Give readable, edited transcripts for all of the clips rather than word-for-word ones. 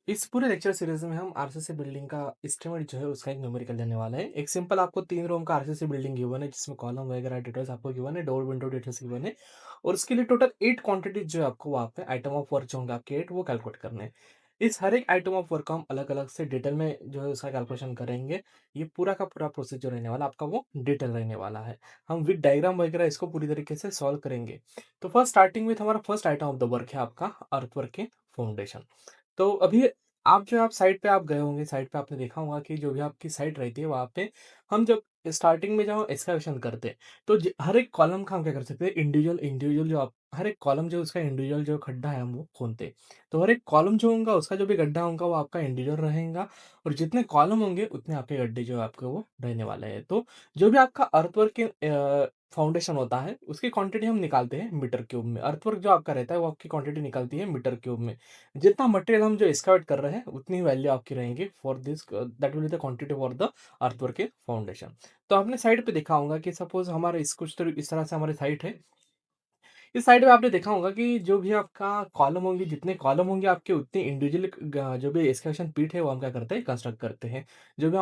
इस पूरे lecture series में हम आरसीसी बिल्डिंग का एस्टीमेट जो है उसका एक न्यूमेरिकल देने वाला है। एक सिंपल आपको 3 रूम का आरसीसी बिल्डिंग गिवन है जिसमें कॉलम वगैरह डिटेल्स आपको गिवन है, डोर विंडो डिटेल्स गिवन है और उसके लिए टोटल 8 क्वांटिटीज जो है आपको वहाँ पे आइटम ऑफ वर्क जो होंगे आपके 8 वो कैलकुलेट करने हैं। इस हर एक आइटम ऑफ वर्क को हम अलग-अलग से डिटेल में जो है उसका कैलकुलेशन करेंगे। ये पूरा का पूरा प्रोसेस जो रहने वाला आपका वो डिटेल रहने वाला है। हम विद डायग्राम वगैरह इसको पूरी तरीके से सॉल्व करेंगे। तो फर्स्ट स्टार्टिंग विथ हमारा first item of the work है आपका अर्थवर्क के फाउंडेशन। तो अभी आप साइट पे आप गए होंगे, साइट पे आपने देखा होगा कि जो भी आपकी साइट रहती है, वहाँ पे हम जब स्टार्टिंग में जब एक्सकवेशन करते हैं, तो हर एक कॉलम का हम क्या कर सकते हैं, इंडिविजुअल इंडिविजुअल जो आप हर एक कॉलम जो उसका इंडिविजुअल जो खड्डा है हम वो खोदते हैं। तो हर एक कॉलम जो होगा उसका जो भी गड्ढा होगा वो आपका इंडिविजुअल रहेगा और जितने कॉलम होंगे उतने आपके गड्ढे जो है आपके वो रहने वाले हैं। तो जो भी आपका अर्थवर्क के फाउंडेशन होता है उसकी क्वांटिटी हम निकालते हैं मीटर क्यूब में। अर्थवर्क जो आपका रहता है वो आपकी क्वांटिटी निकलती है मीटर क्यूब में। जितना मटेरियल हम जो एक्सकवेट कर रहे हैं उतनी वैल्यू आपकी रहेंगी for this that will be the quantity for the earthwork के फाउंडेशन। तो आपने साइड पे देखा होगा कि सपोज हमारे इस कुछ तो इस तरह से हमारी साइट है। इस साइड में आपने देखा होगा कि जो भी आपका कॉलम होंगे, जितने कॉलम होंगे आपके उतने इंडिविजुअल जो भी एक्सकवेशन पीट है वो हम क्या करते हैं, कंस्ट्रक्ट करते हैं। जो भी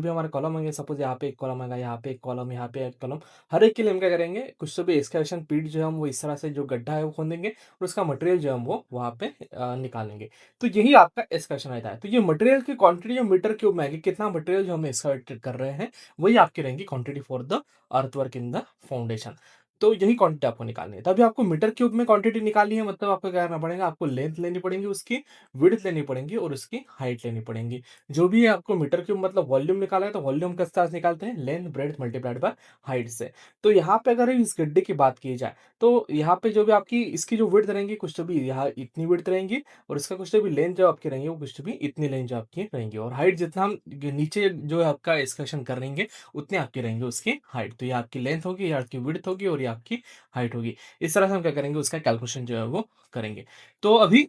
हमारा कॉलम होंगे, सपोज यहाँ पे एक कॉलम आएगा, यहाँ पे एक कॉलम, यहाँ पे एक कॉलम, हर एक के लिए हम क्या करेंगे, कुछ तो भी एक्सकवेशन पीट जो है हम वो इस तरह से जो गड्ढा है वो खोदेंगे और उसका मटेरियल जो है हम वो वहाँ पे निकालेंगे। तो यही आपका एक्सकवेशन रहता है। तो ये मटेरियल की क्वांटिटी जो मीटर क्यूब में आएगी, कितना मटेरियल जो हम एक्सकवेट कर रहे हैं, वही आपकी रहेंगी quantity for the earthwork in the foundation. तो यही क्वांटिटी आपको निकालनी है। तभी आपको मीटर क्यूब में क्वांटिटी निकालनी है, मतलब आपको क्या करना पड़ेगा, आपको लेंथ लेनी पड़ेगी उसकी, विड्थ लेनी पड़ेगी और उसकी हाइट लेनी पड़ेगी। जो भी है आपको मीटर क्यूब मतलब वॉल्यूम निकाला है, तो वॉल्यूम किस तरह से निकालते हैं, length breadth multiplied by height से। तो यहाँ पे अगर इस गड्ढे की बात की जाए, तो यहाँ पे जो भी आपकी इसकी जो विड्थ रहेंगी कुछ तो भी यहाँ इतनी विड्थ रहेंगी और इसका कुछ तो भी लेंथ जो आपकी रहेंगी वो कुछ तो भी इतनी लेंथ जो आपकी रहेंगी और हाइट जितना हम नीचे जो है आपका एक्सकर्शन कर रहेंगे उतनी आपकी रहेंगी उसकी हाइट। तो ये आपकी लेंथ होगी, ये आपकी विड्थ होगी और ये आपकी हाइट होगी। इस तरह से हम क्या करेंगे, उसका कैलकुलेशन जो है वो करेंगे। तो अभी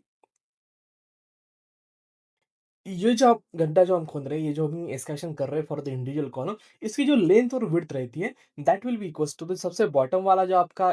ये जो आप गड्ढा जो हम खोद रहे हैं, ये जो हम एक्सकर्शन कर रहे हैं फॉर द इंडिविजुअल कॉलम, इसकी जो लेंथ और विड्थ रहती है, that will be equals to the सबसे बॉटम वाला जो आपका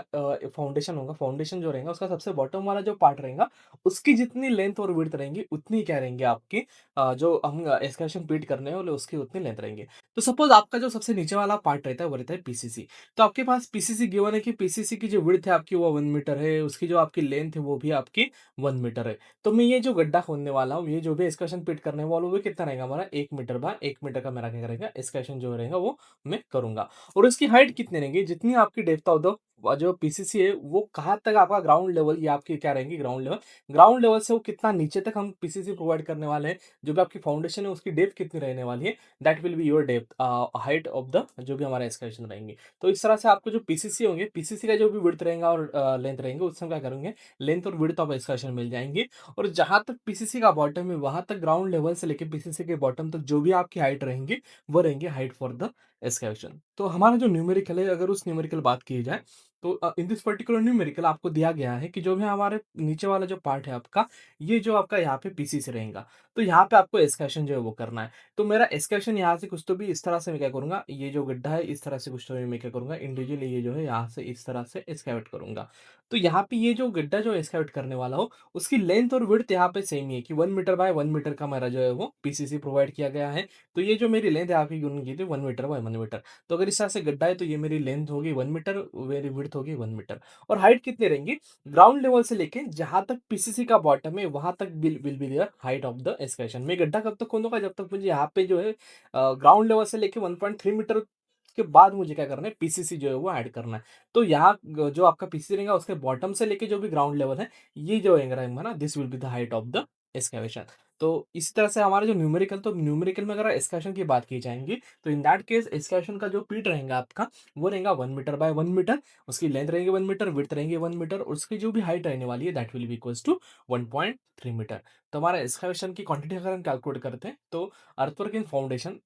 फाउंडेशन होगा, फाउंडेशन जो रहेगा उसका सबसे बॉटम वाला जो पार्ट रहेगा, उसकी जितनी लेंथ और विड्थ रहेंगी उतनी क्या रहेंगी आपकी, जो हम एक्सकर्शन पीट करने वाले उसकी उतनी लेंथ रहेंगे। तो सपोज आपका जो सबसे नीचे वाला पार्ट रहता है वो रहता है पीसीसी। तो आपके पास पीसीसी गिवन है कि पीसीसी की जो विड्थ है आपकी वो 1 मीटर है, उसकी जो आपकी लेंथ है वो भी आपकी 1 मीटर है। तो मैं ये जो गड्ढा खोदने वाला हूँ, ये जो भी एक्सकर्शन पिट करने वाला हूँ, वो कितना रहेगा हमारा, 1 मीटर बाय 1 मीटर का मेरा क्या रहेगा, एक्सकर्शन जो रहेगा वो मैं करूँगा। और उसकी हाइट कितनी रहेगी, जितनी आपकी डेप्थ ऑफ द जो पीसीसी है वो कहाँ तक आपका ग्राउंड लेवल, ये आपकी क्या रहेंगी ग्राउंड लेवल। ग्राउंड लेवल से वो कितना नीचे तक हम पीसीसी प्रोवाइड करने वाले हैं, जो भी आपकी फाउंडेशन है उसकी डेप्थ कितनी रहने वाली है, that will be your depth height of the जो भी हमारा एक्सकर्शन रहेंगे। तो इस तरह से आपको जो पीसीसी होंगे, पीसीसी का जो भी विड्थ रहेगा और लेंथ रहेंगे, उससे हम क्या करेंगे, लेंथ और विड्थ ऑफ एक्सकर्शन मिल जाएंगे। और जहाँ तक पीसीसी का बॉटम है वहाँ तक ग्राउंड लेवल से लेके पीसीसी के बॉटम तक जो भी आपकी हाइट रहेंगी वो रहेंगी हाइट फॉर द एक्सकैवेशन। तो हमारा जो न्यूमेरिकल है, अगर उस न्यूमेरिकल बात की जाए, तो इन दिस पर्टिकुलर न्यूमेरिकल आपको दिया गया है कि जो भी हमारे नीचे वाला जो पार्ट है आपका, ये जो आपका यहाँ पे पीसीसी रहेगा, तो यहाँ पे आपको एक्सकैवेशन जो है वो करना है। तो मेरा एक्सकैवेशन यहाँ से कुछ तो भी इस तरह से मैं क्या करूंगा, ये जो गड्ढा है इस तरह से कुछ तो भी मैं क्या करूंगा, इंडिविजुअली ये जो है यहाँ से इस तरह से एक्सकैवेट करूंगा। तो यहाँ पे ये जो गड्ढा जो एक्सकैवेट करने वाला हो, उसकी लेंथ और विड्थ यहाँ पे सेम ही है कि 1 मीटर बाय 1 मीटर का मेरा जो है वो पीसीसी प्रोवाइड किया गया है। तो ये जो मेरी लेंथ यहाँ पे गिवन की थी 1 मीटर बाय 1 मीटर। तो अगर इस तरह से गड्ढा है तो ये मेरी लेंथ होगी 1 मीटर, मेरी विड्थ होगी 1 मीटर। और हाइट कितनी रहेंगी, ग्राउंड लेवल से लेके जहाँ तक पीसीसी का बॉटम है वहां तक will be their height of the excavation. मैं गड्ढा कब तक खोदूंगा, जब तक मुझे यहाँ पे जो है ग्राउंड लेवल से लेके 1.3 मीटर के बाद मुझे क्या करना है, पीसीसी जो है वो ऐड करना है। तो यहाँ जो आपका पीसीसी रहेगा उसके बॉटम से लेके जो भी ग्राउंड लेवल है, ये जो रहेगा ना, this will be the height of the excavation. तो इसी तरह से हमारा जो न्यूमेरिकल, तो न्यूमेरिकल में अगर एक्सकैवेशन की बात की जाएंगी, तो इन दैट केस एक्सकैवेशन का जो पीट रहेगा आपका, वो रहेगा 1 मीटर बाय 1 मीटर, उसकी लेंथ रहेगी 1 मीटर, विड्थ रहेगी 1 मीटर और उसकी जो भी हाइट रहने वाली है that will be equals to 1.3 metre. तो हमारा एक्सकैवेशन की क्वांटिटी अगर हम कैलकुलेट करते हैं, तो earthwork in foundation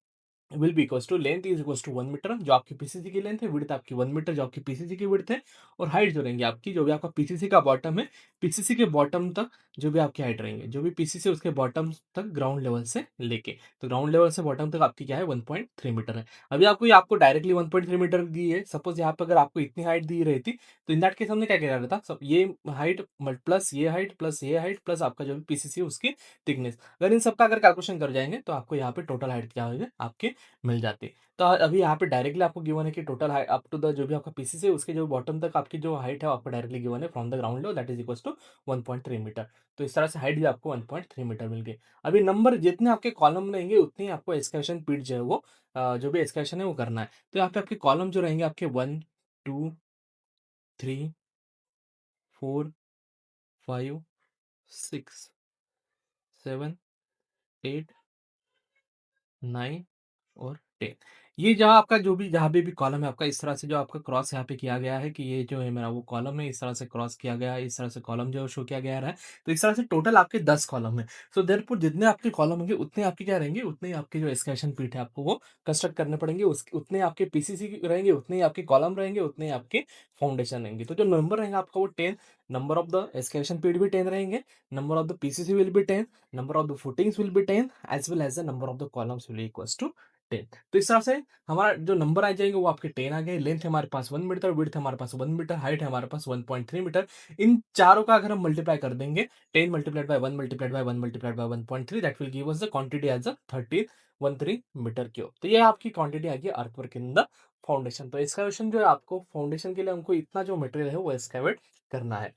will be equals to length is equals to 1 metre जो आपकी पीसीसी की लेंथ है, विड्थ आपकी 1 मीटर जो आपकी पीसीसी की विड्थ है, और हाइट जो रहेंगी आपकी, जो भी आपका पीसीसी का बॉटम है, पीसीसी के बॉटम तक जो भी आपकी हाइट रहेंगे, जो भी पीसीसी है उसके बॉटम तक ग्राउंड लेवल से लेके, तो ग्राउंड लेवल से बॉटम तक आपकी क्या है 1.3 मीटर है। अभी आपको ये आपको डायरेक्टली 1.3 मीटर दी है, सपोज यहाँ पे अगर आपको इतनी हाइट दी रहती, तो इन दैट केस हमने क्या किया रहता, सब ये हाइट प्लस ये हाइट प्लस ये हाइट प्लस आपका जो भी पीसीसी है उसकी थिकनेस, अगर इन सबका अगर कैलकुलेशन कर जाएंगे तो आपको यहाँ पे टोटल हाइट क्या होगी आपके मिल जाती। तो अभी यहाँ पे डायरेक्टली आपको गिवन है कि total height up to the जो भी आपका पीसीसी है उसके जो बॉटम तक आपकी जो हाइट है वो आपको डायरेक्टली गिवन है from the ground level that is equals to 1.3 metre. तो इस तरह से हाइट भी आपको 1.3 मीटर मिल गई। अभी नंबर जितने आपके कॉलम रहेंगे उतनी आपको एक्सकैवेशन पीट जो है वो जो भी एक्सकैवेशन है वो करना है। तो यहाँ पे आपके कॉलम जो रहेंगे आपके 1 2 3 4 5 6 7 8 9 और 10। ये जहाँ आपका जो भी जहाँ पे भी कॉलम है आपका इस तरह से जो आपका क्रॉस यहाँ पे किया गया है कि ये जो है मेरा वो कॉलम है, इस तरह से क्रॉस किया गया है, इस तरह से कॉलम जो है शो किया गया है। तो इस तरह से टोटल आपके 10 कॉलम है। सो देयरफॉर जितने आपके कॉलम होंगे उतने आपके क्या रहेंगे, उतने ही आपके जो एक्सकैवेशन पीट है आपको वो कंस्ट्रक्ट करने पड़ेंगे। उस उतने आपके पीसीसी रहेंगे, उतने ही आपके कॉलम रहेंगे, उतने ही आपके फाउंडेशन रहेंगे। तो जो नंबर रहेगा आपका वो 10, नंबर ऑफ द एक्सकैवेशन पीट भी 10 रहेंगे, number of the PCC will be 10, number of the footings will be 10 as well as the number of the columns will be equals to 10। तो इस तरह से हमारा जो नंबर आ जाएंगे वो आपके 10 आ गए। लेंथ है हमारे पास 1 मीटर, विड्थ हमारे पास 1 मीटर, हाइट है हमारे पास 1.3 मीटर। इन चारों का अगर हम मल्टीप्लाई कर देंगे, 10 multiplied by 1 multiplied by 1 multiplied by 1.3 that will give us the quantity as a 1313 metre cube. तो ये आपकी क्वांटिटी आ गई अर्थवर्क इन द फाउंडेशन। तो एक्सकैवेशन जो है आपको फाउंडेशन के लिए हमको इतना जो मटेरियल है वो एक्सकैवेट करना है।